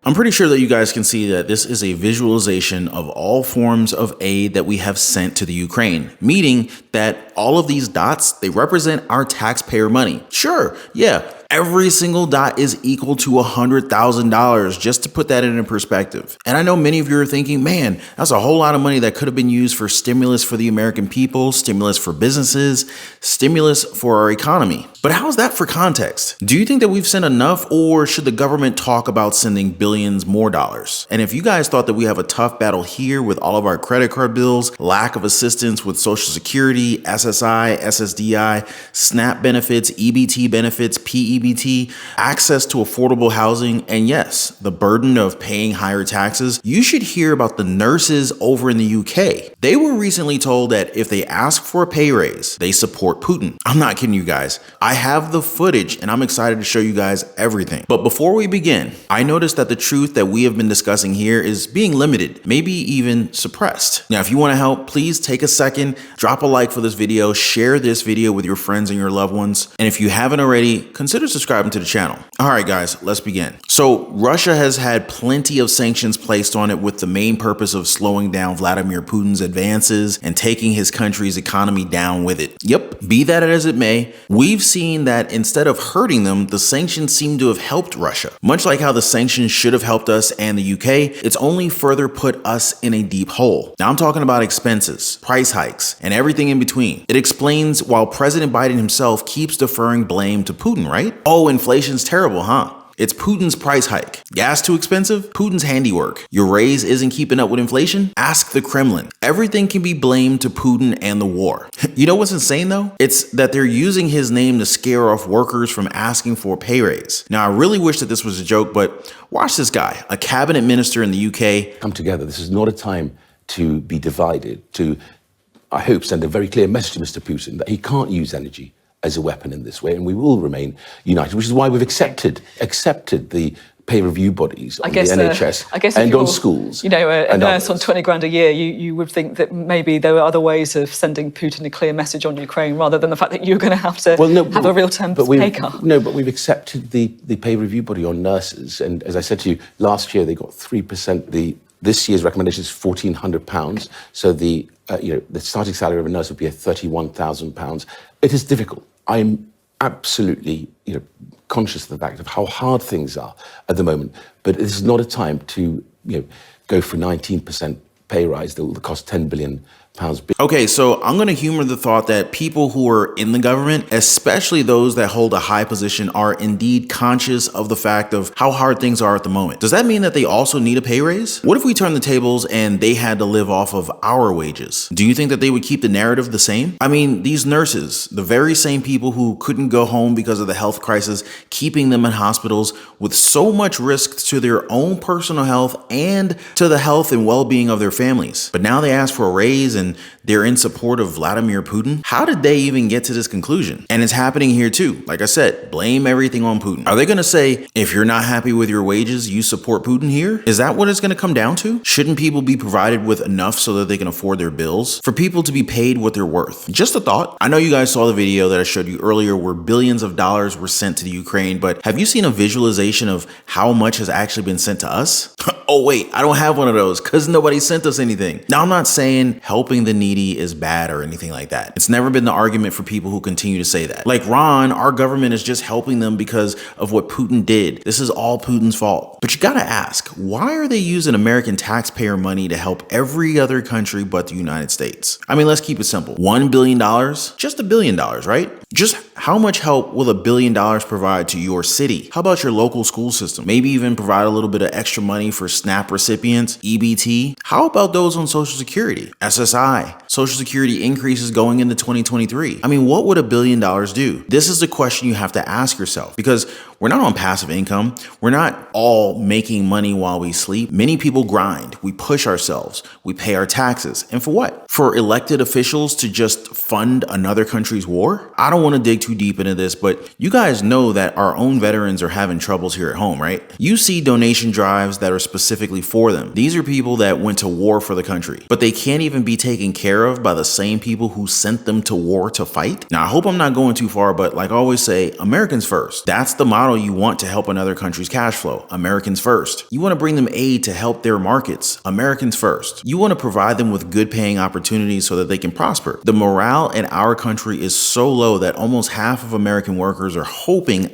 I'm pretty sure that you guys can see that this is a visualization of all forms of aid that we have sent to the Ukraine, meaning that all of these dots, they represent our taxpayer money. Sure, yeah, every single dot is equal to $100,000, just to put that in perspective. And I know many of you are thinking, man, that's a whole lot of money that could have been used for stimulus for the American people, stimulus for businesses, stimulus for our economy. But how is that for context? Do you think that we've sent enough, or should the government talk about sending billions more dollars? And if you guys thought that we have a tough battle here with all of our credit card bills, lack of assistance with Social Security, SSI, SSDI, SNAP benefits, EBT benefits, PEBT, access to affordable housing, and yes, the burden of paying higher taxes, you should hear about the nurses over in the UK. They were recently told that if they ask for a pay raise, they support Putin. I'm not kidding you guys. I have the footage and I'm excited to show you guys everything. But before we begin, I noticed that the truth that we have been discussing here is being limited, maybe even suppressed. Now, if you want to help, please take a second, drop a like for this video, share this video with your friends and your loved ones. And if you haven't already, consider subscribing to the channel. All right, guys, let's begin. So Russia has had plenty of sanctions placed on it with the main purpose of slowing down Vladimir Putin's advances and taking his country's economy down with it. Yep, be that as it may, we've seen that instead of hurting them, the sanctions seem to have helped Russia. Much like how the sanctions should have helped us and the UK, it's only further put us in a deep hole. Now I'm talking about expenses, price hikes, and everything in between. It explains why President Biden himself keeps deferring blame to Putin, right? Oh, inflation's terrible, huh? It's Putin's price hike. Gas too expensive? Putin's handiwork. Your raise isn't keeping up with inflation? Ask the Kremlin. Everything can be blamed to Putin and the war. You know what's insane though? It's that they're using his name to scare off workers from asking for a pay raise. Now, I really wish that this was a joke, but watch this guy, a cabinet minister in the UK. Come together. This is not a time to be divided, to, I hope, send a very clear message to Mr. Putin that he can't use energy as a weapon in this way, and we will remain united, which is why we've accepted the pay review bodies on the NHS and on schools. You know, a nurse on 20 grand a year, you would think that maybe there were other ways of sending Putin a clear message on Ukraine rather than the fact that you're going to have to have a real-term pay cut. No, but we've accepted the pay review body on nurses, and as I said to you, last year they got 3%. This year's recommendation is £1,400. So the starting salary of a nurse would be £31,000. It is difficult. I'm absolutely conscious of the fact of how hard things are at the moment. But this is not a time to go for 19% pay rise that will cost £10 billion. Okay, so I'm going to humor the thought that people who are in the government, especially those that hold a high position, are indeed conscious of the fact of how hard things are at the moment. Does that mean that they also need a pay raise? What if we turn the tables and they had to live off of our wages? Do you think that they would keep the narrative the same? I mean, these nurses, the very same people who couldn't go home because of the health crisis, keeping them in hospitals with so much risk to their own personal health and to the health and well-being of their families. But now they ask for a raise and they're in support of Vladimir Putin. How did they even get to this conclusion? And it's happening here too. Like I said, blame everything on Putin. Are they going to say, if you're not happy with your wages, you support Putin here? Is that what it's going to come down to? Shouldn't people be provided with enough so that they can afford their bills? For people to be paid what they're worth? Just a thought. I know you guys saw the video that I showed you earlier where billions of dollars were sent to the Ukraine, but have you seen a visualization of how much has actually been sent to us? Oh wait, I don't have one of those because nobody sent us anything. Now, I'm not saying helping the needy is bad or anything like that. It's never been the argument for people who continue to say that. Like Ron, our government is just helping them because of what Putin did. This is all Putin's fault. But you gotta ask, why are they using American taxpayer money to help every other country but the United States? I mean, let's keep it simple. $1 billion? Just $1 billion, right? Just how much help will $1 billion provide to your city? How about your local school system? Maybe even provide a little bit of extra money for SNAP recipients, EBT? How about those on Social Security, SSI, Social Security increases going into 2023? I mean, what would $1 billion do? This is the question you have to ask yourself, because we're not on passive income. We're not all making money while we sleep. Many people grind. We push ourselves. We pay our taxes. And for what? For elected officials to just fund another country's war? I don't want to dig too deep into this, but you guys know that our own veterans are having troubles here at home, right? You see donation drives that are specifically for them. These are people that went to war for the country, but they can't even be taken care of by the same people who sent them to war to fight. Now, I hope I'm not going too far, but like I always say, Americans first. That's the motto model, you want to help another country's cash flow. Americans first. You want to bring them aid to help their markets. Americans first. You want to provide them with good paying opportunities so that they can prosper. The morale in our country is so low that almost half of American workers are hoping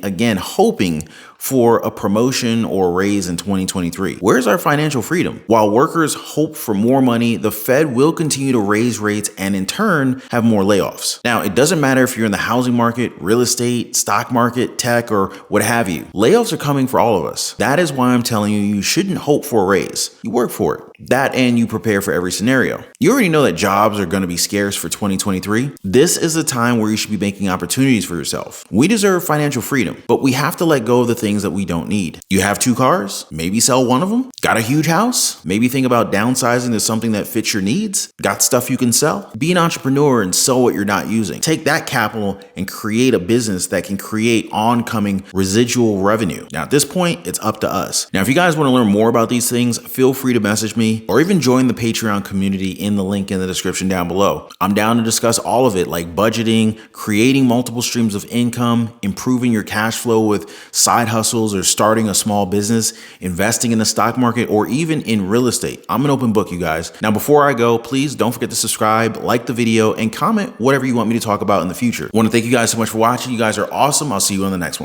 for a promotion or a raise in 2023. Where's our financial freedom? While workers hope for more money, the Fed will continue to raise rates and in turn have more layoffs. Now, it doesn't matter if you're in the housing market, real estate, stock market, tech, or what have you. Layoffs are coming for all of us. That is why I'm telling you, you shouldn't hope for a raise. You work for it. That and you prepare for every scenario. You already know that jobs are going to be scarce for 2023. This is the time where you should be making opportunities for yourself. We deserve financial freedom, but we have to let go of the things that we don't need. You have 2 cars? Maybe sell one of them? Got a huge house? Maybe think about downsizing to something that fits your needs? Got stuff you can sell? Be an entrepreneur and sell what you're not using. Take that capital and create a business that can create oncoming residual revenue. Now, at this point, it's up to us. Now, if you guys want to learn more about these things, feel free to message me or even join the Patreon community in the link in the description down below. I'm down to discuss all of it, like budgeting, creating multiple streams of income, improving your cash flow with side hustles or starting a small business, investing in the stock market, or even in real estate. I'm an open book, you guys. Now, before I go, please don't forget to subscribe, like the video, and comment whatever you want me to talk about in the future. I want to thank you guys so much for watching. You guys are awesome. I'll see you on the next one.